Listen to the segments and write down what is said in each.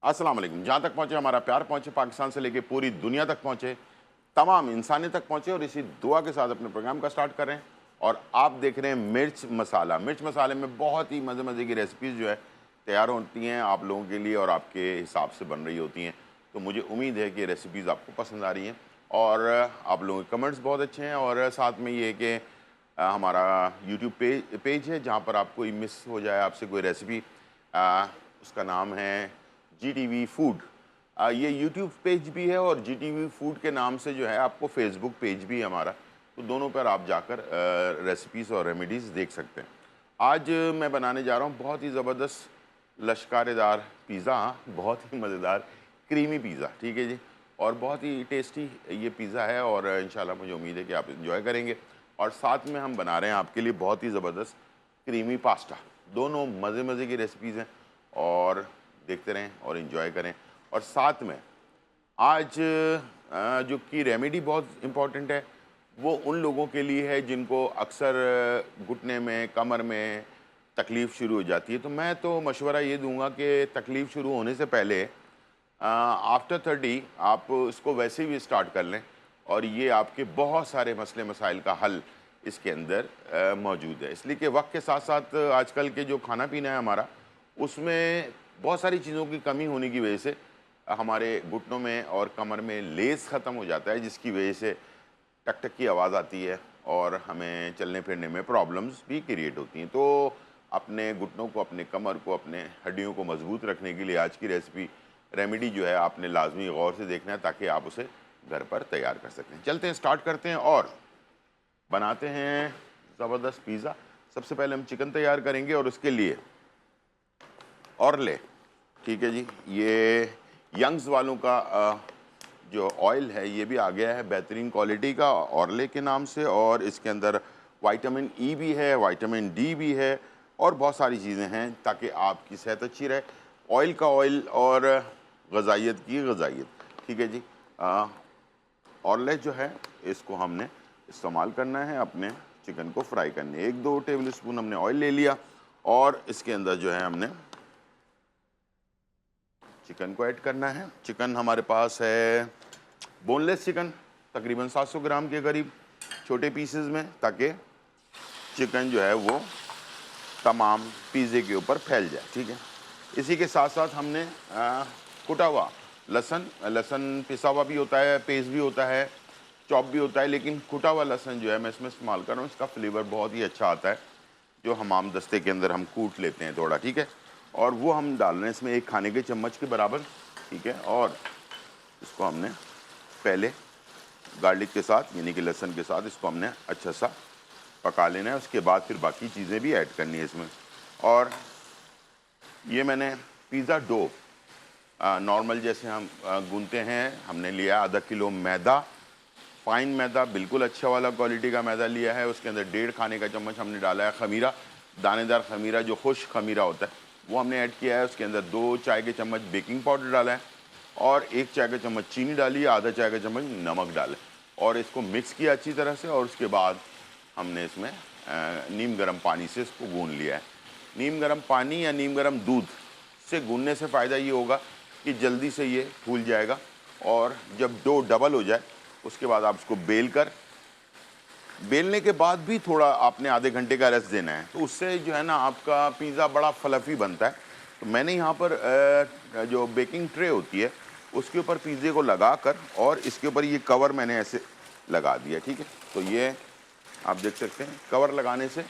अस्सलाम वालेकुम। जहाँ तक पहुँचे हमारा प्यार पहुँचे, पाकिस्तान से लेके पूरी दुनिया तक पहुँचे, तमाम इंसानियत तक पहुँचे और इसी दुआ के साथ अपने प्रोग्राम का स्टार्ट कर रहे हैं। और आप देख रहे हैं मिर्च मसाला। मिर्च मसाले में बहुत ही मज़े मज़े की रेसिपीज़ जो है तैयार होती हैं आप लोगों के लिए और आपके हिसाब से बन रही होती हैं। तो मुझे उम्मीद है कि रेसिपीज़ आपको पसंद आ रही हैं और आप लोगों के कमेंट्स बहुत अच्छे हैं। और साथ में ये है कि हमारा यूट्यूब पेज है जहाँ पर आप कोई मिस हो जाए आपसे कोई रेसिपी, उसका नाम है GTV फूड। ये यूट्यूब पेज भी है और GTV फूड के नाम से जो है आपको फेसबुक पेज भी है हमारा। तो दोनों पर आप जाकर रेसिपीज़ और रेमेडीज़ देख सकते हैं। आज मैं बनाने जा रहा हूँ बहुत ही ज़बरदस्त लश्कारेदार पिज़्ज़ा, बहुत ही मज़ेदार क्रीमी पिज़्ज़ा, ठीक है जी। और बहुत ही टेस्टी ये पिज़्ज़ा है और इंशाल्लाह मुझे उम्मीद है कि आप इन्जॉय करेंगे। और साथ में हम बना रहे हैं आपके लिए बहुत ही ज़बरदस्त क्रीमी पास्ता। दोनों मज़े मज़े की रेसिपीज़ हैं और देखते रहें और इन्जॉय करें। और साथ में आज जो कि रेमेडी बहुत इम्पॉर्टेंट है, वो उन लोगों के लिए है जिनको अक्सर घुटने में, कमर में तकलीफ़ शुरू हो जाती है। तो मैं तो मशवरा ये दूँगा कि तकलीफ़ शुरू होने से पहले आफ्टर 30 आप इसको वैसे भी स्टार्ट कर लें और ये आपके बहुत सारे मसले मसाइल का हल इसके अंदर मौजूद है। इसलिए कि वक्त के साथ साथ आजकल के जो खाना पीना है हमारा, उसमें बहुत सारी चीज़ों की कमी होने की वजह से हमारे घुटनों में और कमर में लेस ख़त्म हो जाता है, जिसकी वजह से टक टक की आवाज़ आती है और हमें चलने फिरने में प्रॉब्लम्स भी क्रिएट होती हैं। तो अपने घुटनों को, अपने कमर को, अपने हड्डियों को मजबूत रखने के लिए आज की रेमेडी जो है आपने लाजमी गौर से देखना है ताकि आप उसे घर पर तैयार कर सकें। चलते हैं, स्टार्ट करते हैं और बनाते हैं ज़बरदस्त पिज़्ज़ा। सबसे पहले हम चिकन तैयार करेंगे और उसके लिए ऑरले, ठीक है जी, ये यंग्स वालों का जो ऑयल है ये भी आ गया है बेहतरीन क्वालिटी का ऑरले के नाम से। और इसके अंदर विटामिन ई भी है, विटामिन डी भी है और बहुत सारी चीज़ें हैं ताकि आपकी सेहत अच्छी रहे। ऑयल का ऑयल और गज़ाइयत की गज़ाइयत, ठीक है जी। ऑरले जो है इसको हमने इस्तेमाल करना है अपने चिकन को फ्राई करने। 1-2 टेबल स्पून हमने ऑयल ले लिया और इसके अंदर जो है हमने चिकन को ऐड करना है। चिकन हमारे पास है बोनलेस चिकन, तकरीबन 700 ग्राम के करीब, छोटे पीसेस में, ताकि चिकन जो है वो तमाम पिज़्ज़े के ऊपर फैल जाए, ठीक है। इसी के साथ साथ हमने कुटा हुआ लहसुन पिसा हुआ भी होता है, पेस्ट भी होता है, चॉप भी होता है, लेकिन कुटा हुआ लहसुन जो है मैं इसमें इस्तेमाल कर रहा हूँ। इसका फ्लेवर बहुत ही अच्छा आता है, जो हमाम दस्ते के अंदर हम कूट लेते हैं थोड़ा, ठीक है। और वो हम डाल रहे हैं इसमें 1 खाने के चम्मच के बराबर, ठीक है। और इसको हमने पहले गार्लिक के साथ यानी कि लहसुन के साथ इसको हमने अच्छा सा पका लेना है। उसके बाद फिर बाकी चीज़ें भी ऐड करनी है इसमें। और ये मैंने पिज़्ज़ा डो नॉर्मल जैसे हम गूंथते हैं, हमने लिया आधा किलो मैदा, फाइन मैदा, बिल्कुल अच्छा वाला क्वालिटी का मैदा लिया है। उसके अंदर 1.5 खाने का चम्मच हमने डाला है खमीरा, दानेदार खमीरा जो खुश खमीरा होता है वो हमने ऐड किया है। उसके अंदर 2 चाय के चम्मच बेकिंग पाउडर डाला है और 1 चाय का चम्मच चीनी डाली है, आधा चाय का चम्मच नमक डाला है और इसको मिक्स किया अच्छी तरह से। और उसके बाद हमने इसमें नीम गर्म पानी से इसको गूंद लिया है। नीम गर्म पानी या नीम गर्म दूध से गूंदने से फ़ायदा ये होगा कि जल्दी से ये फूल जाएगा और जब डो डबल हो जाए उसके बाद आप इसको बेलने के बाद भी थोड़ा आपने आधे घंटे का रेस्ट देना है, तो उससे जो है ना आपका पिज़्ज़ा बड़ा फ्लफ़ी बनता है। तो मैंने यहाँ पर जो बेकिंग ट्रे होती है उसके ऊपर पिज़्ज़े को लगा कर और इसके ऊपर ये कवर मैंने ऐसे लगा दिया, ठीक है। तो ये आप देख सकते हैं कवर लगाने से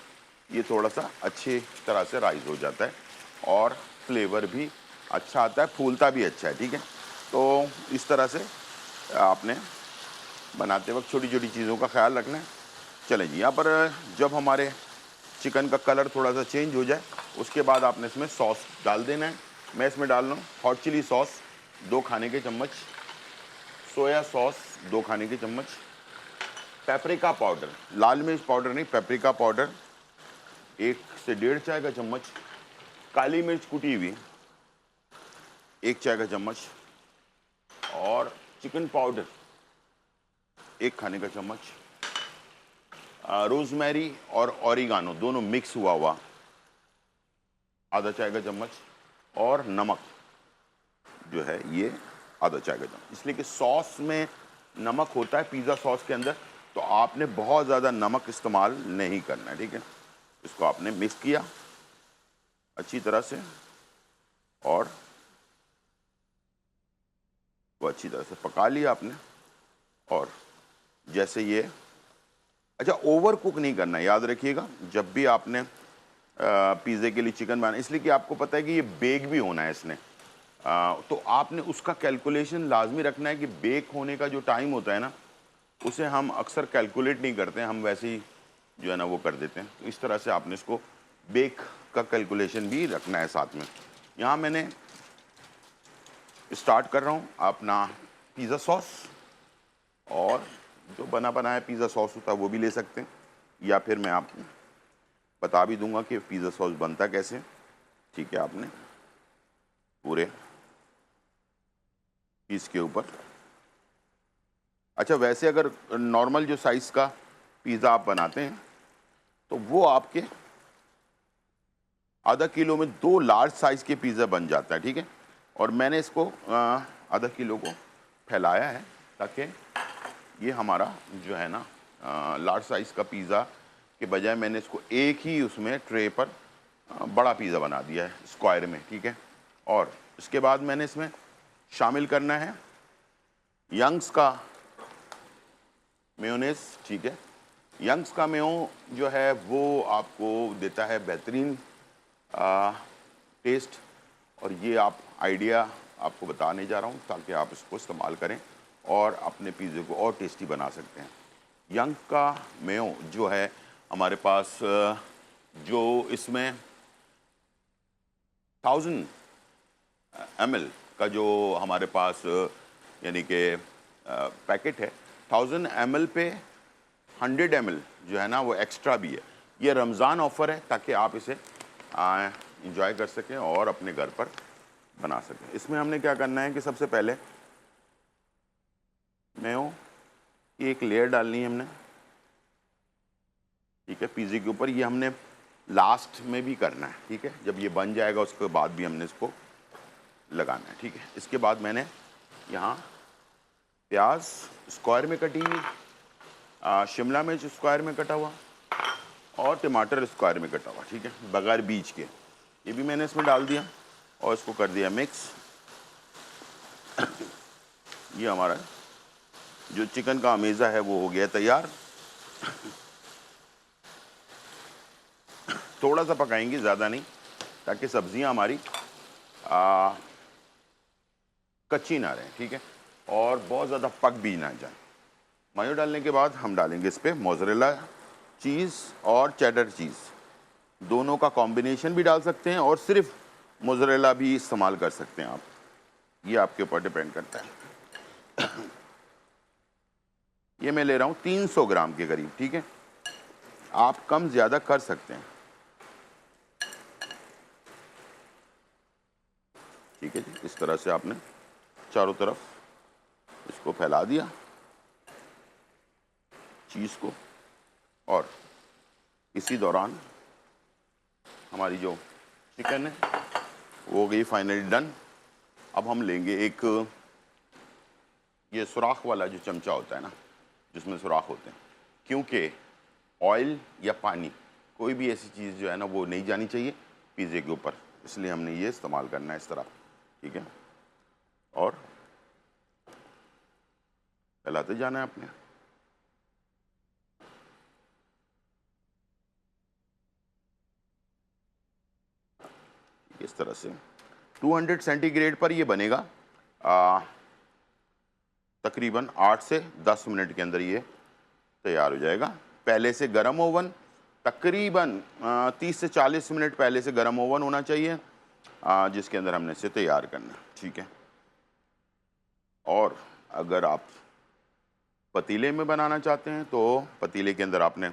ये थोड़ा सा अच्छी तरह से राइज़ हो जाता है और फ्लेवर भी अच्छा आता है, फूलता भी अच्छा है, ठीक है। तो इस तरह से आपने बनाते वक्त छोटी छोटी चीज़ों का ख्याल रखना है। चलें जी, यहाँ पर जब हमारे चिकन का कलर थोड़ा सा चेंज हो जाए उसके बाद आपने इसमें सॉस डाल देना है। मैं इसमें डाल रहा हूँ हॉट चिली सॉस 2 खाने के चम्मच, सोया सॉस 2 खाने के चम्मच, पेपरिका पाउडर, लाल मिर्च पाउडर नहीं, पेपरिका पाउडर 1 से 1.5 चाय का चम्मच, काली मिर्च कुटी हुई 1 चाय का चम्मच और चिकन पाउडर 1 खाने का चम्मच, रोजमेरी और ऑरिगानो दोनों मिक्स हुआ आधा चाय का चम्मच और नमक जो है ये आधा चाय का चम्मच, इसलिए कि सॉस में नमक होता है पिज़्ज़ा सॉस के अंदर, तो आपने बहुत ज़्यादा नमक इस्तेमाल नहीं करना है, ठीक है। इसको आपने मिक्स किया अच्छी तरह से और वो अच्छी तरह से पका लिया आपने। और जैसे ये, अच्छा ओवर कुक नहीं करना है, याद रखिएगा जब भी आपने पिज़्ज़े के लिए चिकन बनाना, इसलिए कि आपको पता है कि ये बेक भी होना है इसने, तो आपने उसका कैलकुलेशन लाजमी रखना है कि बेक होने का जो टाइम होता है ना, उसे हम अक्सर कैलकुलेट नहीं करते हैं, हम वैसे ही जो है ना वो कर देते हैं। तो इस तरह से आपने इसको बेक का कैलकुलेशन भी रखना है साथ में। यहाँ मैंने स्टार्ट कर रहा हूँ अपना पिज़्ज़ा सॉस, और जो बना बनाया पिज़्ज़ा सॉस होता है वो भी ले सकते हैं, या फिर मैं आपको बता भी दूंगा कि पिज़्ज़ा सॉस बनता कैसे। ठीक है, आपने पूरे पीस के ऊपर, अच्छा वैसे अगर नॉर्मल जो साइज़ का पिज़्ज़ा आप बनाते हैं तो वो आपके आधा किलो में 2 लार्ज साइज़ के पिज़्ज़ा बन जाता है, ठीक है। और मैंने इसको आधा किलो को फैलाया है ताकि ये हमारा जो है ना लार्ज साइज़ का पिज़्ज़ा के बजाय मैंने इसको एक ही उसमें ट्रे पर बड़ा पिज़्ज़ा बना दिया है स्क्वायर में, ठीक है। और इसके बाद मैंने इसमें शामिल करना है यंग्स का मेयोनेज़, ठीक है। यंग्स का मेयो जो है वो आपको देता है बेहतरीन टेस्ट, और ये आप आइडिया आपको बताने जा रहा हूँ ताकि आप इसको इस्तेमाल करें और अपने पिज़्ज़े को और टेस्टी बना सकते हैं। यंग का मेयो जो है हमारे पास, जो इसमें 1000 ml का जो हमारे पास यानी कि पैकेट है, 1000 ml पे 100 ml जो है ना वो एक्स्ट्रा भी है। ये रमज़ान ऑफ़र है ताकि आप इसे इंजॉय कर सकें और अपने घर पर बना सकें। इसमें हमने क्या करना है कि सबसे पहले मेयो की एक लेयर डालनी है हमने, ठीक है, पिज़्ज़े के ऊपर। ये हमने लास्ट में भी करना है, ठीक है, जब ये बन जाएगा उसके बाद भी हमने इसको लगाना है, ठीक है। इसके बाद मैंने यहाँ प्याज स्क्वायर में कटी हुई, शिमला मिर्च स्क्वायर में कटा हुआ और टमाटर स्क्वायर में कटा हुआ, ठीक है, बगैर बीज के, ये भी मैंने इसमें डाल दिया और इसको कर दिया मिक्स। ये हमारा जो चिकन का अमेज़ा है वो हो गया तैयार। थोड़ा सा पकाएंगे, ज़्यादा नहीं, ताकि सब्जियां हमारी कच्ची ना रहें, ठीक है, और बहुत ज़्यादा पक भी ना जाए। मायो डालने के बाद हम डालेंगे इस पर मोज़रेला चीज़ और चेडर चीज़, दोनों का कॉम्बिनेशन भी डाल सकते हैं और सिर्फ मोज़रेला भी इस्तेमाल कर सकते हैं आप, ये आपके ऊपर डिपेंड करता है। ये मैं ले रहा हूँ 300 ग्राम के करीब, ठीक है, आप कम ज़्यादा कर सकते हैं, ठीक है जी। इस तरह से आपने चारों तरफ इसको फैला दिया चीज़ को, और इसी दौरान हमारी जो चिकन है वो हो गई फाइनली डन। अब हम लेंगे एक ये सुराख वाला जो चमचा होता है ना, जिसमें सुराख होते हैं, क्योंकि ऑयल या पानी कोई भी ऐसी चीज़ जो है ना वो नहीं जानी चाहिए पिज़्ज़े के ऊपर, इसलिए हमने ये इस्तेमाल करना है इस तरह, ठीक है, और फैलाते जाना है अपने। इस तरह से 200 सेंटीग्रेड पर ये बनेगा, तकरीबन 8 से 10 मिनट के अंदर ये तैयार हो जाएगा। पहले से गर्म ओवन, तकरीबन 30 से 40 मिनट पहले से गर्म ओवन होना चाहिए, जिसके अंदर हमने इसे तैयार करना, ठीक है। और अगर आप पतीले में बनाना चाहते हैं तो पतीले के अंदर आपने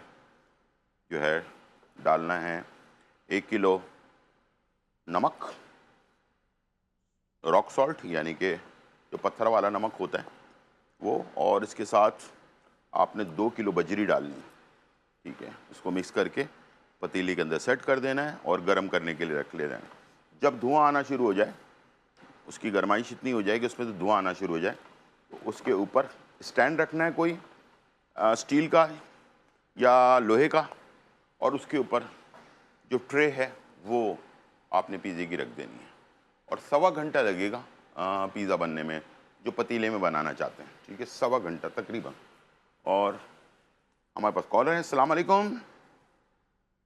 जो है डालना है 1 किलो नमक, रॉक सॉल्ट यानी कि जो पत्थर वाला नमक होता है वो, और इसके साथ आपने 2 किलो बजरी डालनी है, ठीक है। इसको मिक्स करके पतीले के अंदर सेट कर देना है और गर्म करने के लिए रख लेना है। जब धुआं आना शुरू हो जाए उसकी गर्माइश इतनी हो जाए कि उसमें से धुआं आना शुरू हो जाए। तो उसके ऊपर स्टैंड रखना है कोई स्टील का या लोहे का, और उसके ऊपर जो ट्रे है वो आपने पिज़्ज़े की रख देनी है, और 1.25 घंटा लगेगा पिज़्ज़ा बनने में, जो पतीले में बनाना चाहते हैं, ठीक है, 1.25 घंटा तकरीबन। और हमारे पास कॉलर है। अस्सलाम वालेकुम।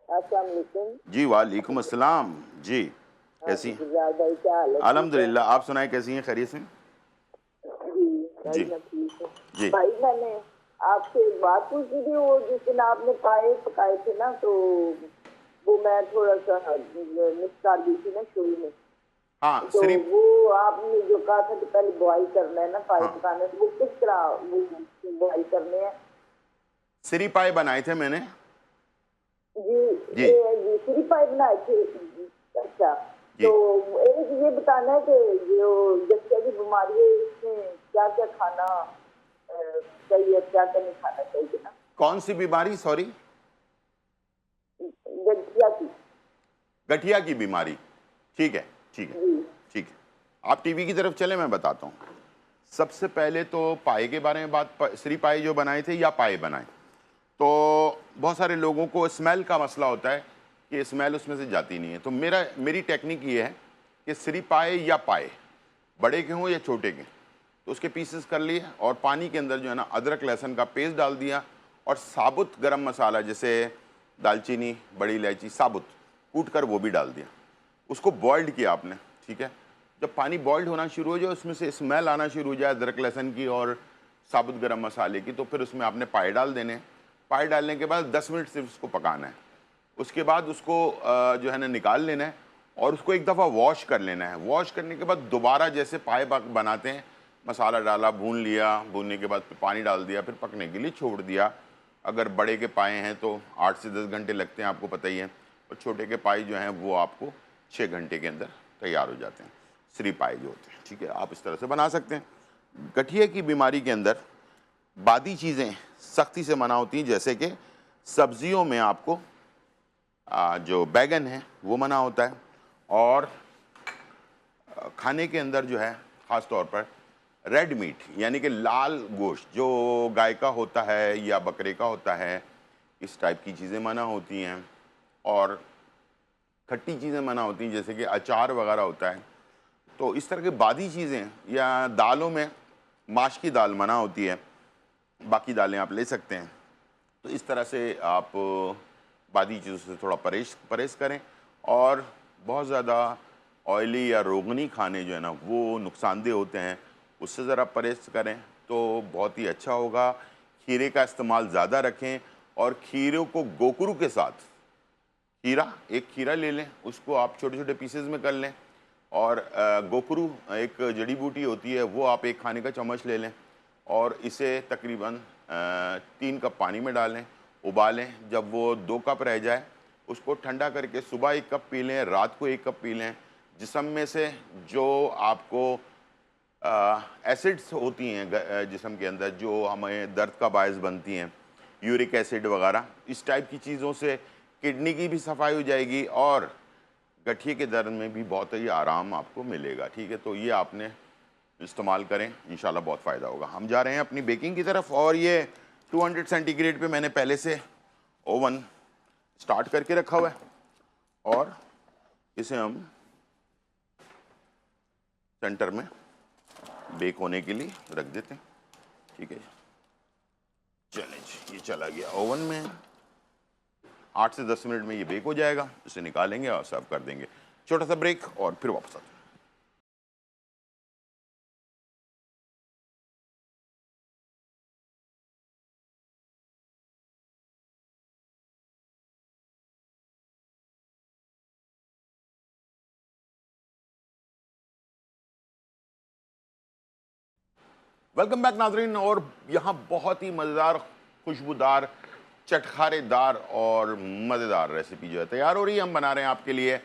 अस्सलाम वालेकुम। जी वालेकुम अस्सलाम। जी, हाँ कैसी जी, हैं? गुलजार भाई क्या हाल है? ठीक है अल्हम्दुलिल्लाह, आप सुनाएं कैसी हैं, खैरियत से? जी भाई, जी मैं ठीक हूँ। जी। भाई मैंने आपसे एक बात पूछी थी, वो जिस दिन आपने पाए पकाए थे ना, तो वो मैं थोड़ा सा मिस कर दी थी ना शुरू में। हाँ तो सिर्फ। वो आपने जो कहा था कि पहले बॉईल करना है ना पाए हाँ, पकाने, तो वो किस तरह वो बॉईल करने हैं? सिरी पाए बनाए थे मैंने। जी, जी ये फ्री पाई बनाए थे। अच्छा, जी। तो एक ये बताना है कि जो गठिया की बीमारी है, इसमें क्या क्या खाना चाहिए, क्या क्या नहीं खाना चाहिए ना? कौन सी बीमारी, सॉरी? गठिया की। गठिया की बीमारी। ठीक है, ठीक है, जी ठीक है। आप टीवी की तरफ चले, मैं बताता हूँ। सबसे पहले तो पाए के बारे में बात, श्री पाए जो बनाए थे या पाए बनाए, तो बहुत सारे लोगों को स्मेल का मसला होता है कि स्मेल उसमें से जाती नहीं है। तो मेरी टेक्निक ये है कि श्री पाए या पाए, बड़े के हों या छोटे के, तो उसके पीसेस कर लिए और पानी के अंदर जो है ना अदरक लहसुन का पेस्ट डाल दिया, और साबुत गरम मसाला जैसे दालचीनी, बड़ी इलायची साबुत कूट कर वो भी डाल दिया। उसको बॉइल्ड किया आपने, ठीक है। जब पानी बॉइल्ड होना शुरू हो जाए, उसमें से स्मेल आना शुरू हो जाए अदरक लहसुन की और साबुत गरम मसाले की, तो फिर उसमें आपने पाए डाल देने हैं। पाए डालने के बाद 10 मिनट सिर्फ उसको पकाना है। उसके बाद उसको जो है ना निकाल लेना है और उसको एक दफ़ा वॉश कर लेना है। वॉश करने के बाद दोबारा जैसे पाए बनाते हैं, मसाला डाला, भून लिया, भूनने के बाद फिर पानी डाल दिया, फिर पकने के लिए छोड़ दिया। अगर बड़े के पाए हैं तो 8 से 10 घंटे लगते हैं, आपको पता ही है, और छोटे के पाए जो हैं वो आपको 6 घंटे के अंदर तैयार हो जाते हैं, श्री पाए जो होते हैं, ठीक है। आप इस तरह से बना सकते हैं। गठिया की बीमारी के अंदर बादी चीज़ें सख्ती से मना होती हैं, जैसे कि सब्जियों में आपको जो बैगन है वो मना होता है, और खाने के अंदर जो है ख़ास तौर पर रेड मीट यानी कि लाल गोश्त जो गाय का होता है या बकरे का होता है, इस टाइप की चीज़ें मना होती हैं। और खट्टी चीज़ें मना होती हैं, जैसे कि अचार वगैरह होता है। तो इस तरह की बादी चीज़ें, या दालों में माश की दाल मना होती है, बाकी दालें आप ले सकते हैं। तो इस तरह से आप बादी चीज़ों से थोड़ा परहेज परहेज़ करें, और बहुत ज़्यादा ऑयली या रोगनी खाने जो है ना वो नुकसानदेह होते हैं, उससे ज़रा परहेज़ करें तो बहुत ही अच्छा होगा। खीरे का इस्तेमाल ज़्यादा रखें, और खीरों को गोकरू के साथ, एक खीरा ले लें, उसको आप छोटे छोटे पीसेज में कर लें, और गोकरू एक जड़ी बूटी होती है, वो आप एक खाने का चम्मच ले लें, और इसे तकरीबन 3 कप पानी में डालें, उबालें। जब वो 2 कप रह जाए, उसको ठंडा करके सुबह 1 कप पी लें, रात को 1 कप पी लें। जिस्म में से जो आपको एसिड्स होती हैं जिस्म के अंदर, जो हमें दर्द का बायस बनती हैं, यूरिक एसिड वगैरह, इस टाइप की चीज़ों से किडनी की भी सफाई हो जाएगी, और गठिए के दर्द में भी बहुत ही आराम आपको मिलेगा, ठीक है। तो ये आपने इस्तेमाल करें, इंशाल्लाह बहुत फ़ायदा होगा। हम जा रहे हैं अपनी बेकिंग की तरफ, और ये 200 सेंटीग्रेड पे मैंने पहले से ओवन स्टार्ट करके रखा हुआ है, और इसे हम सेंटर में बेक होने के लिए रख देते हैं, ठीक है। चलें जी, ये चला गया ओवन में। 8 से 10 मिनट में ये बेक हो जाएगा। इसे निकालेंगे और सर्व कर देंगे। छोटा सा ब्रेक और फिर वापस आते हैं। वेलकम बैक नाजरीन। और यहाँ बहुत ही मज़ेदार, खुशबूदार, चटखारेदार और मज़ेदार रेसिपी जो है तैयार हो रही है। हम बना रहे हैं आपके लिए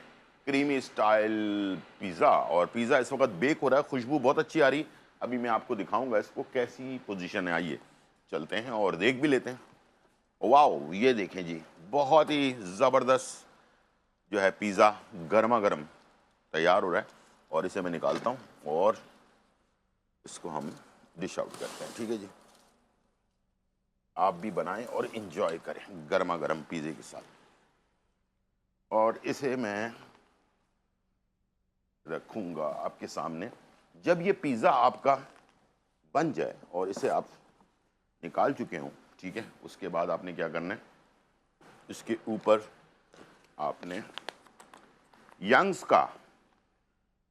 क्रीमी स्टाइल पिज़्ज़ा, और पिज़्ज़ा इस वक्त बेक हो रहा है, खुशबू बहुत अच्छी आ रही। अभी मैं आपको दिखाऊंगा इसको कैसी पोजीशन है। आइए चलते हैं और देख भी लेते हैं। वाओ, ये देखें जी, बहुत ही ज़बरदस्त जो है पिज़्ज़ा गर्मा गर्म तैयार हो रहा है। और इसे मैं निकालता हूँ और इसको हम डिश आउट करते हैं। ठीक है जी, आप भी बनाएं और इंजॉय करें गर्मा गर्म पिज़्ज़े के साथ। और इसे मैं रखूँगा आपके सामने। जब ये पिज़्ज़ा आपका बन जाए और इसे आप निकाल चुके हों, ठीक है, उसके बाद आपने क्या करना है, इसके ऊपर आपने यंग्स का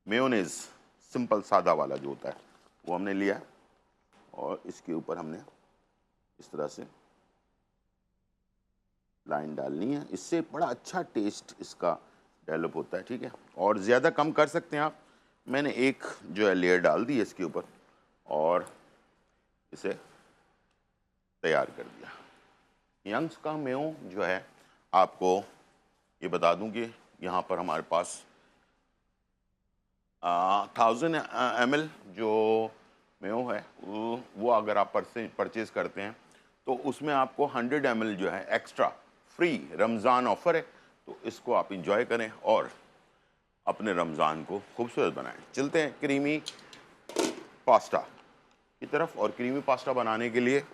मेयोनेज़ सिंपल सादा वाला जो होता है वो हमने लिया और इसके ऊपर हमने इस तरह से लाइन डालनी है। इससे बड़ा अच्छा टेस्ट इसका डेवलप होता है। ठीक है, और ज़्यादा कम कर सकते हैं आप। मैंने एक जो है लेयर डाल दी है इसके ऊपर और इसे तैयार कर दिया। यंग्स का मेयो जो है, आपको ये बता दूं कि यहाँ पर हमारे पास 1000 ml जो मेयो है वो अगर आप परचेज करते हैं तो उसमें आपको 100 ml जो है एक्स्ट्रा फ्री, रमज़ान ऑफर है, तो इसको आप इंजॉय करें और अपने रमज़ान को खूबसूरत बनाएं। चलते हैं क्रीमी पास्ता की तरफ। और क्रीमी पास्ता बनाने के लिए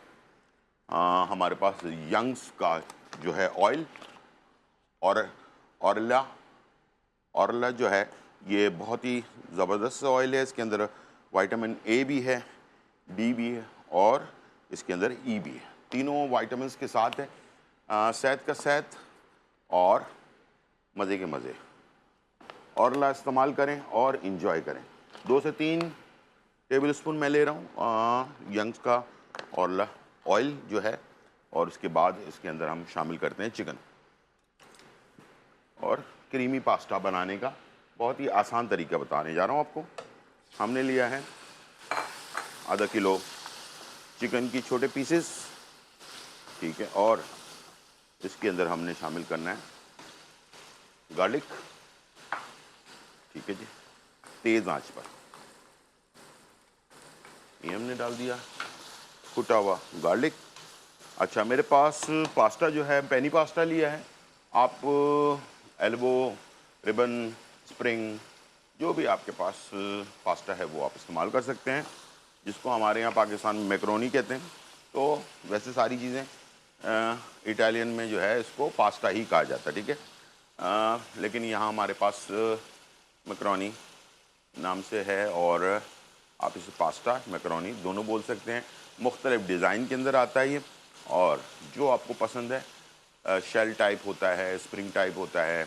हमारे पास यंग्स का जो है ऑयल और ऑरला जो है ये बहुत ही ज़बरदस्त ऑयल है। इसके अंदर विटामिन ए भी है, डी भी है और इसके अंदर ई भी है। तीनों विटामिन्स के साथ है। सेहत का सेहत और मज़े के मज़े। ऑरला इस्तेमाल करें और इन्जॉय करें। 2 से 3 टेबल स्पून मैं ले रहा हूँ यंग्स का ऑरला ऑयल जो है, और उसके बाद इसके अंदर हम शामिल करते हैं चिकन। और क्रीमी पास्ता बनाने का बहुत ही आसान तरीका बताने जा रहा हूँ आपको। हमने लिया है आधा किलो चिकन की छोटे पीसेस, ठीक है, और इसके अंदर हमने शामिल करना है गार्लिक, ठीक है जी, तेज़ आंच पर। ये हमने डाल दिया कुटा हुआ गार्लिक। अच्छा, मेरे पास पास्ता जो है पेनी पास्ता लिया है। आप एल्बो, रिबन, स्प्रिंग, जो भी आपके पास पास्ता है वो आप इस्तेमाल कर सकते हैं, जिसको हमारे यहाँ पाकिस्तान में मैक्रोनी कहते हैं। तो वैसे सारी चीज़ें इटालियन में जो है इसको पास्ता ही कहा जाता है, ठीक है, लेकिन यहाँ हमारे पास मैक्रोनी नाम से है और आप इसे पास्ता, मैक्रोनी दोनों बोल सकते हैं। मुख्तलिफ डिज़ाइन के अंदर आता है ये, और जो आपको पसंद है, शेल टाइप होता है, स्प्रिंग टाइप होता है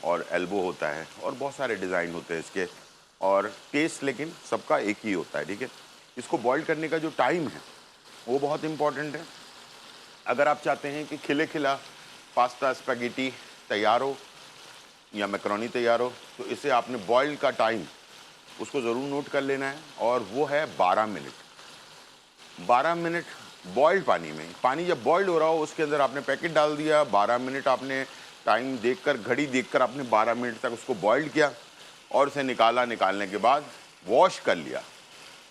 और एल्बो होता है और बहुत सारे डिज़ाइन होते हैं इसके, और टेस्ट लेकिन सबका एक ही होता है, ठीक है। इसको बॉईल करने का जो टाइम है वो बहुत इम्पॉर्टेंट है। अगर आप चाहते हैं कि खिले खिला पास्ता, स्पैगेटी तैयार हो या मैक्रोनी तैयार हो, तो इसे आपने बॉईल का टाइम उसको ज़रूर नोट कर लेना है, और वो है 12 मिनट। 12 मिनट बॉइल्ड पानी में, पानी जब बॉइल्ड हो रहा हो उसके अंदर आपने पैकेट डाल दिया, 12 मिनट आपने टाइम देखकर, घड़ी देखकर आपने 12 मिनट तक उसको बॉइल्ड किया और उसे निकाला। निकालने के बाद वॉश कर लिया।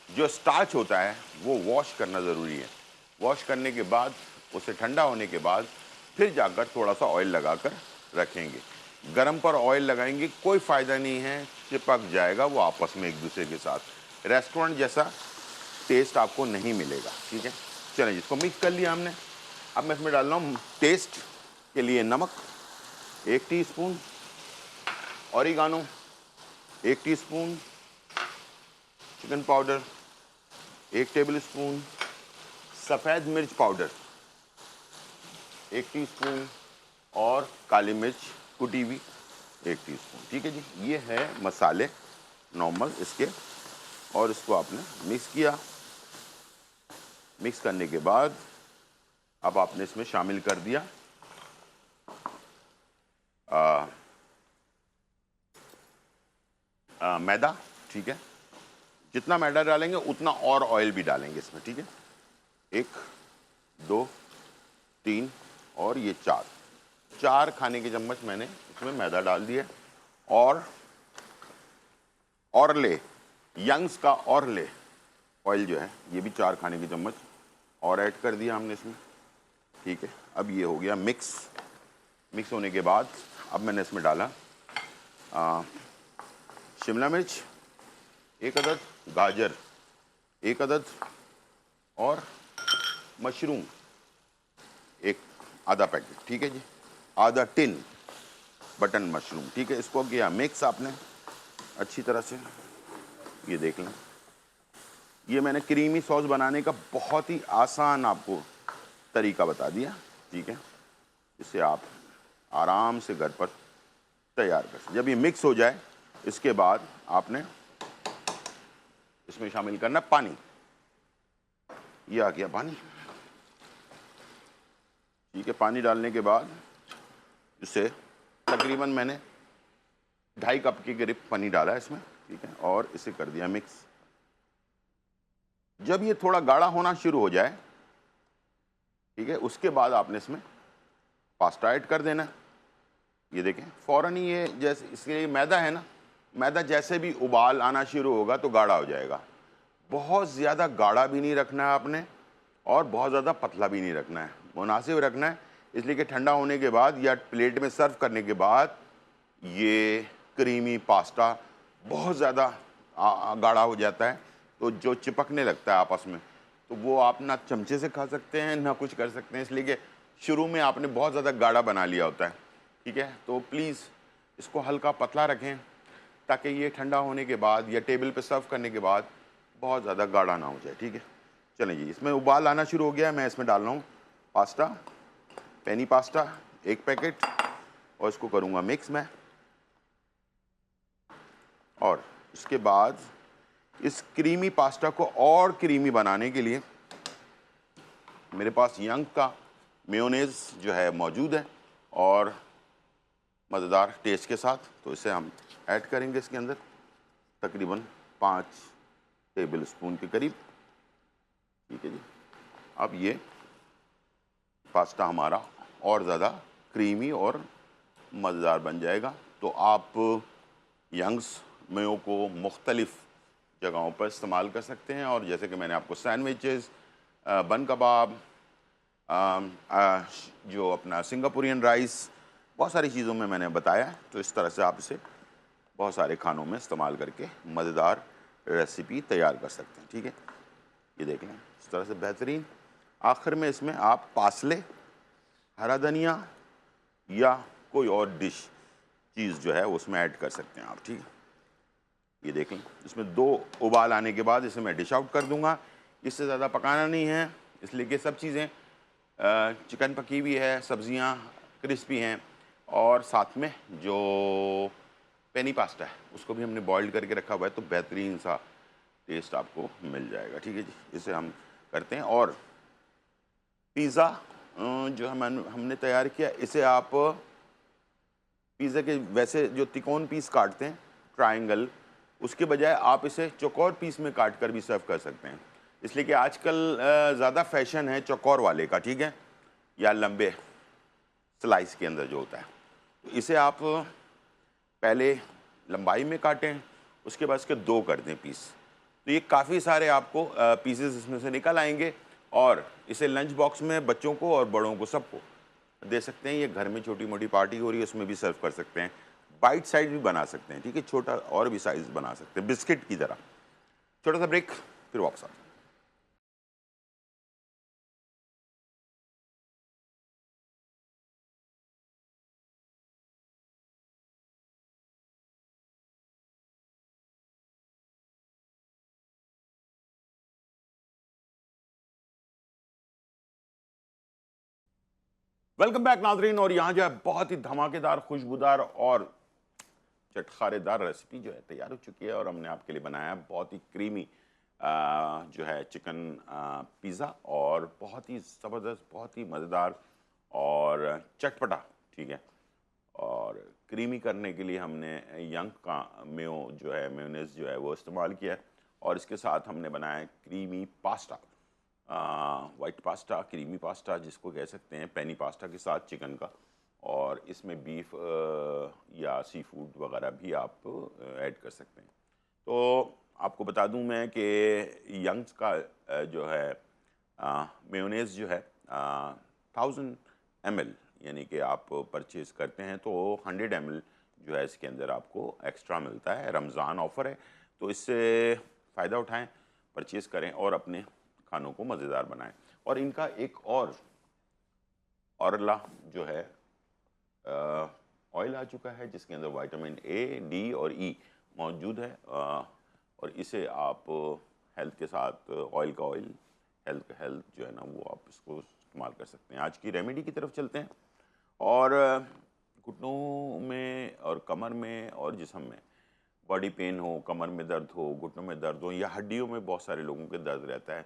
जो स्टार्च होता है वो वॉश करना ज़रूरी है। वॉश करने के बाद उसे ठंडा होने के बाद फिर जाकर थोड़ा सा ऑयल लगाकर रखेंगे। गरम पर ऑयल लगाएंगे कोई फ़ायदा नहीं है, चिपक जाएगा वो आपस में एक दूसरे के साथ। रेस्टोरेंट जैसा टेस्ट आपको नहीं मिलेगा, ठीक है। चलिए, जिसको मिक्स कर लिया हमने, अब मैं इसमें डाल रहा हूँ टेस्ट के लिए नमक 1 teaspoon, oregano 1 teaspoon, chicken powder 1 table spoon, सफ़ेद मिर्च पाउडर 1 टीस्पून और काली मिर्च कुटी हुई 1 टीस्पून, ठीक है जी। ये है मसाले नॉर्मल इसके, और इसको आपने मिक्स किया। मिक्स करने के बाद अब आपने इसमें शामिल कर दिया मैदा, ठीक है। जितना मैदा डालेंगे उतना और ऑयल भी डालेंगे इसमें, ठीक है। 1, 2, 3 और ये 4 खाने के चम्मच मैंने इसमें मैदा डाल दिया। और ऑरले, यंग्स का ऑरले ऑयल जो है ये भी 4 खाने के चम्मच और ऐड कर दिया हमने इसमें, ठीक है। अब ये हो गया मिक्स। मिक्स होने के बाद अब मैंने इसमें डाला शिमला मिर्च 1 अदद गाजर, 1 अदद और मशरूम, एक आधा पैकेट, ठीक है जी, आधा टिन बटन मशरूम, ठीक है। इसको किया मिक्स आपने अच्छी तरह से, ये देख लें। ये मैंने क्रीमी सॉस बनाने का बहुत ही आसान आपको तरीका बता दिया, ठीक है। इसे आप आराम से घर पर तैयार कर सकते। जब ये मिक्स हो जाए, इसके बाद आपने इसमें शामिल करना पानी। ये आ गया पानी, ठीक है। पानी डालने के बाद इसे तकरीबन मैंने 2.5 कप के करीब पानी डाला है इसमें, ठीक है, और इसे कर दिया मिक्स। जब ये थोड़ा गाढ़ा होना शुरू हो जाए, ठीक है, उसके बाद आपने इसमें पास्ता ऐड कर देना। ये देखें फ़ौरन ही ये, जैसे इसके ये मैदा है ना, मैदा जैसे भी उबाल आना शुरू होगा तो गाढ़ा हो जाएगा। बहुत ज़्यादा गाढ़ा भी नहीं रखना है आपने और बहुत ज़्यादा पतला भी नहीं रखना है, मुनासिब रखना है, इसलिए कि ठंडा होने के बाद या प्लेट में सर्व करने के बाद ये क्रीमी पास्ता बहुत ज़्यादा गाढ़ा हो जाता है, तो जो चिपकने लगता है आपस में, तो वो आप ना चमचे से खा सकते हैं ना कुछ कर सकते हैं, इसलिए कि शुरू में आपने बहुत ज़्यादा गाढ़ा बना लिया होता है, ठीक है। तो प्लीज़ इसको हल्का पतला रखें ताकि ये ठंडा होने के बाद या टेबल पे सर्व करने के बाद बहुत ज़्यादा गाढ़ा ना हो जाए, ठीक है। चलें जी, इसमें उबाल आना शुरू हो गया है। मैं इसमें डाल रहा हूँ पास्ता, पेनी पास्ता 1 पैकेट, और इसको करूँगा मिक्स मैं। और इसके बाद इस क्रीमी पास्ता को और क्रीमी बनाने के लिए मेरे पास यंग का मेयोनेज़ जो है मौजूद है और मज़ेदार टेस्ट के साथ, तो इसे हम ऐड करेंगे इसके अंदर तकरीबन 5 टेबल स्पून के करीब, ठीक है जी। अब ये पास्ता हमारा और ज़्यादा क्रीमी और मज़ेदार बन जाएगा। तो आप यंग्स मेयो को मुख्तलिफ़ जगहों पर इस्तेमाल कर सकते हैं, और जैसे कि मैंने आपको सैंडविचेस, बन कबाब, जो अपना सिंगापुरियन राइस, बहुत सारी चीज़ों में मैंने बताया है। तो इस तरह से आप इसे बहुत सारे खानों में इस्तेमाल करके मज़ेदार रेसिपी तैयार कर सकते हैं, ठीक है। ये देख लें इस तरह से बेहतरीन। आखिर में इसमें आप पासले, हरा धनिया या कोई और डिश चीज़ जो है उसमें ऐड कर सकते हैं आप, ठीक है। ये देख लें, इसमें 2 उबाल आने के बाद इसे मैं डिश आउट कर दूंगा। इससे ज़्यादा पकाना नहीं है, इसलिए कि सब चीज़ें, चिकन पकी हुई है, सब्जियां क्रिस्पी हैं, और साथ में जो पेनी पास्ता है उसको भी हमने बॉइल्ड करके रखा हुआ है, तो बेहतरीन सा टेस्ट आपको मिल जाएगा, ठीक है जी। इसे हम करते हैं। और पिज़्ज़ा जो हमने तैयार किया, इसे आप पिज़्ज़ा के वैसे जो तिकोन पीस काटते हैं ट्रायंगल, उसके बजाय आप इसे चौकोर पीस में काट कर भी सर्व कर सकते हैं, इसलिए कि आजकल ज़्यादा फैशन है चौकोर वाले का, ठीक है, या लंबे स्लाइस के अंदर जो होता है। तो इसे आप पहले लंबाई में काटें, उसके बाद इसके 2 कर दें पीस, तो ये काफ़ी सारे आपको पीसेस इसमें से निकल आएंगे, और इसे लंच बॉक्स में बच्चों को और बड़ों को सबको दे सकते हैं। ये घर में छोटी मोटी पार्टी हो रही है उसमें भी सर्व कर सकते हैं, बाइट साइज भी बना सकते हैं, ठीक है, छोटा और भी साइज बना सकते हैं बिस्किट की तरह। छोटा सा ब्रेक, फिर वापस आते हैं। वेलकम बैक नाजरीन। और यहाँ जो है बहुत ही धमाकेदार, खुशबूदार और चटखारेदार रेसिपी जो है तैयार हो चुकी है, और हमने आपके लिए बनाया है बहुत ही क्रीमी जो है चिकन पिज़्ज़ा, और बहुत ही ज़बरदस्त, बहुत ही मज़ेदार और चटपटा, ठीक है। और क्रीमी करने के लिए हमने यंग का मेयो जो है, मेयोनेज़ जो है वो इस्तेमाल किया है, और इसके साथ हमने बनाया है creamy pasta, white pasta, creamy pasta जिसको कह सकते हैं, पेनी पास्ता के साथ चिकन का, और इसमें बीफ या सी फूड वगैरह भी आप ऐड कर सकते हैं। तो आपको बता दूं मैं कि यंग्स का जो है मेयोनेज़ जो है 1000 ml, यानी कि आप परचेज़ करते हैं तो 100 ml जो है इसके अंदर आपको एक्स्ट्रा मिलता है। रमज़ान ऑफ़र है, तो इससे फ़ायदा उठाएं, परचेज़ करें और अपने खानों को मज़ेदार बनाएं। और इनका एक और ऑरला जो है ऑयल आ चुका है जिसके अंदर विटामिन ए, डी और ई मौजूद है, और इसे आप हेल्थ के साथ ऑयल का ऑयल, हेल्थ का हेल्थ जो है ना वो आप इसको इस्तेमाल कर सकते हैं। आज की रेमेडी की तरफ चलते हैं। और घुटनों में और कमर में और जिस्म में बॉडी पेन हो, कमर में दर्द हो, घुटनों में दर्द हो या हड्डियों में बहुत सारे लोगों के दर्द रहता है,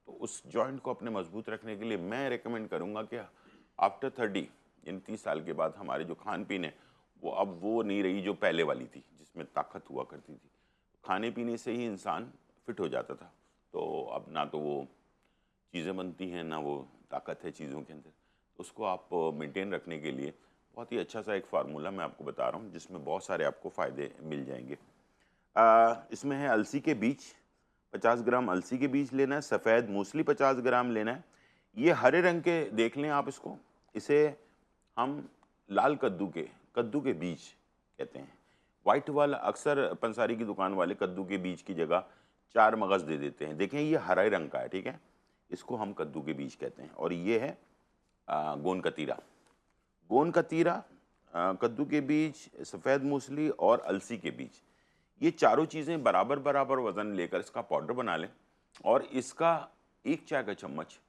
तो उस जॉइंट को अपने मजबूत रखने के लिए मैं रेकमेंड करूँगा कि आफ्टर 30 यानी 30 साल के बाद हमारे जो खान पीन है वो अब वो नहीं रही जो पहले वाली थी जिसमें ताकत हुआ करती थी। खाने पीने से ही इंसान फिट हो जाता था, तो अब ना तो वो चीज़ें बनती हैं ना वो ताकत है चीज़ों के अंदर। उसको आप मेंटेन रखने के लिए बहुत ही अच्छा सा एक फार्मूला मैं आपको बता रहा हूँ जिसमें बहुत सारे आपको फ़ायदे मिल जाएंगे। इसमें है अलसी के बीज, 50 ग्राम अलसी के बीज लेना है, सफ़ेद मूसली 50 ग्राम लेना है। ये हरे रंग के देख लें आप इसको, इसे हम लाल कद्दू के बीज कहते हैं। वाइट वाला अक्सर पंसारी की दुकान वाले कद्दू के बीज की जगह 4 मगज़ दे देते हैं। देखें ये हरे रंग का है, ठीक है, इसको हम कद्दू के बीज कहते हैं। और ये है गोंद कतीरा, कद्दू के बीज, सफ़ेद मूसली और अलसी के बीज, ये चारों चीज़ें बराबर बराबर वज़न लेकर इसका पाउडर बना लें और इसका 1 चाय का चम्मच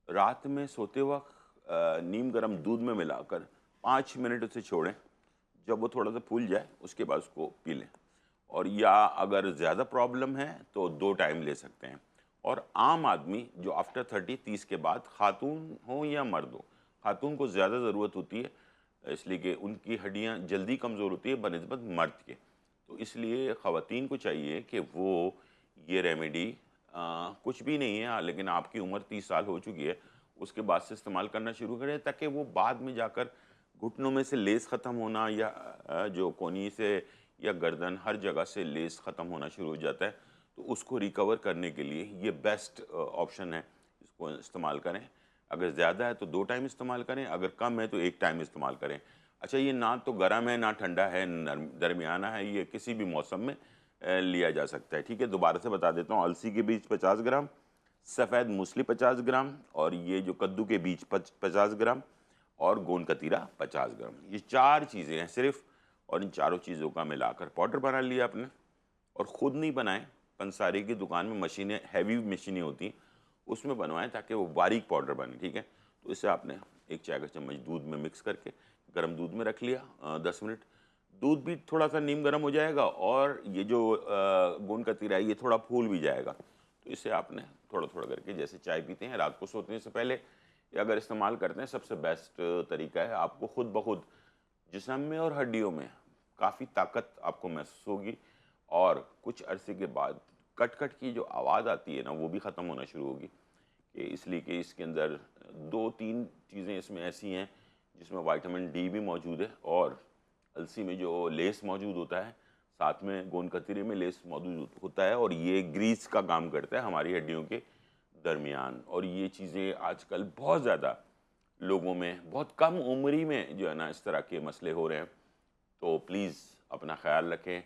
रात में सोते वक्त नीम गर्म दूध में मिलाकर 5 मिनट उसे छोड़ें। जब वो थोड़ा सा फूल जाए उसके बाद उसको पी लें। और या अगर ज़्यादा प्रॉब्लम है तो 2 टाइम ले सकते हैं। और आम आदमी जो आफ्टर 30 के बाद, खातून हो या मर्द हो, खातून को ज़्यादा ज़रूरत होती है इसलिए कि उनकी हड्डियाँ जल्दी कमज़ोर होती है बनिस्बत मर्द के। तो इसलिए ख़वातीन को चाहिए कि वो ये रेमेडी कुछ भी नहीं है लेकिन आपकी उम्र 30 साल हो चुकी है उसके बाद से इस्तेमाल करना शुरू करें, ताकि वो बाद में जाकर घुटनों में से लेस ख़त्म होना या जो कोनी से या गर्दन हर जगह से लेस ख़त्म होना शुरू हो जाता है, तो उसको रिकवर करने के लिए ये बेस्ट ऑप्शन है। इसको इस्तेमाल करें। अगर ज़्यादा है तो 2 टाइम इस्तेमाल करें, अगर कम है तो 1 टाइम इस्तेमाल करें। अच्छा, ये ना तो गर्म है ना ठंडा है, दरमियाना है, ये किसी भी मौसम में लिया जा सकता है। ठीक है, दोबारा से बता देता हूँ। अलसी के बीज 50 ग्राम, सफ़ेद मूसली 50 ग्राम और ये जो कद्दू के बीज 50 ग्राम और गोंद कतीरा 50 ग्राम, ये 4 चीज़ें हैं सिर्फ। और इन चारों चीज़ों का मिलाकर पाउडर बना लिया आपने। और ख़ुद नहीं बनाएं, पंसारी की दुकान में मशीनें, हैवी मशीनें होती हैं, उसमें बनवाएं ताकि वो बारीक पाउडर बने। ठीक है, तो इसे आपने 1 चाय का चम्मच दूध में मिक्स करके गर्म दूध में रख लिया 10 मिनट। दूध भी थोड़ा सा नीम गर्म हो जाएगा और ये जो गोंद कतीरा है ये थोड़ा फूल भी जाएगा। तो इसे आपने थोड़ा थोड़ा करके, जैसे चाय पीते हैं रात को सोने से पहले, या अगर इस्तेमाल करते हैं, सबसे बेस्ट तरीका है। आपको खुद ब खुद जिस्म में और हड्डियों में काफ़ी ताकत आपको महसूस होगी और कुछ अरसे के बाद कट कट की जो आवाज़ आती है ना वो भी ख़त्म होना शुरू होगी। कि इसलिए कि इसके अंदर 2-3 चीज़ें इसमें ऐसी हैं जिसमें विटामिन डी भी मौजूद है और अलसी में जो लेस मौजूद होता है, साथ में गोंद कतीरे में लेस मौजूद होता है और ये ग्रीस का काम करता है हमारी हड्डियों के दरमियान। और ये चीज़ें आजकल बहुत ज़्यादा लोगों में बहुत कम उम्र ही में जो है ना इस तरह के मसले हो रहे हैं। तो प्लीज़ अपना ख्याल रखें,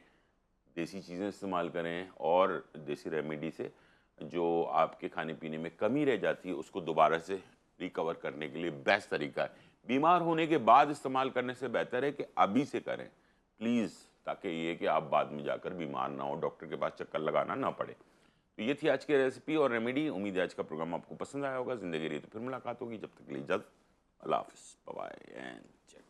देसी चीज़ें इस्तेमाल करें और देसी रेमेडी से जो आपके खाने पीने में कमी रह जाती है उसको दोबारा से रिकवर करने के लिए बेस्ट तरीका है। बीमार होने के बाद इस्तेमाल करने से बेहतर है कि अभी से करें प्लीज़, ताकि ये कि आप बाद में जाकर बीमार ना हो, डॉक्टर के पास चक्कर लगाना ना पड़े। तो ये थी आज की रेसिपी और रेमेडी। उम्मीद है आज का प्रोग्राम आपको पसंद आया होगा। ज़िंदगी रही तो फिर मुलाकात होगी। जब तक के लिए इजाज़त, अल्लाह हाफ़िज़, बाय बाय एंड चेक।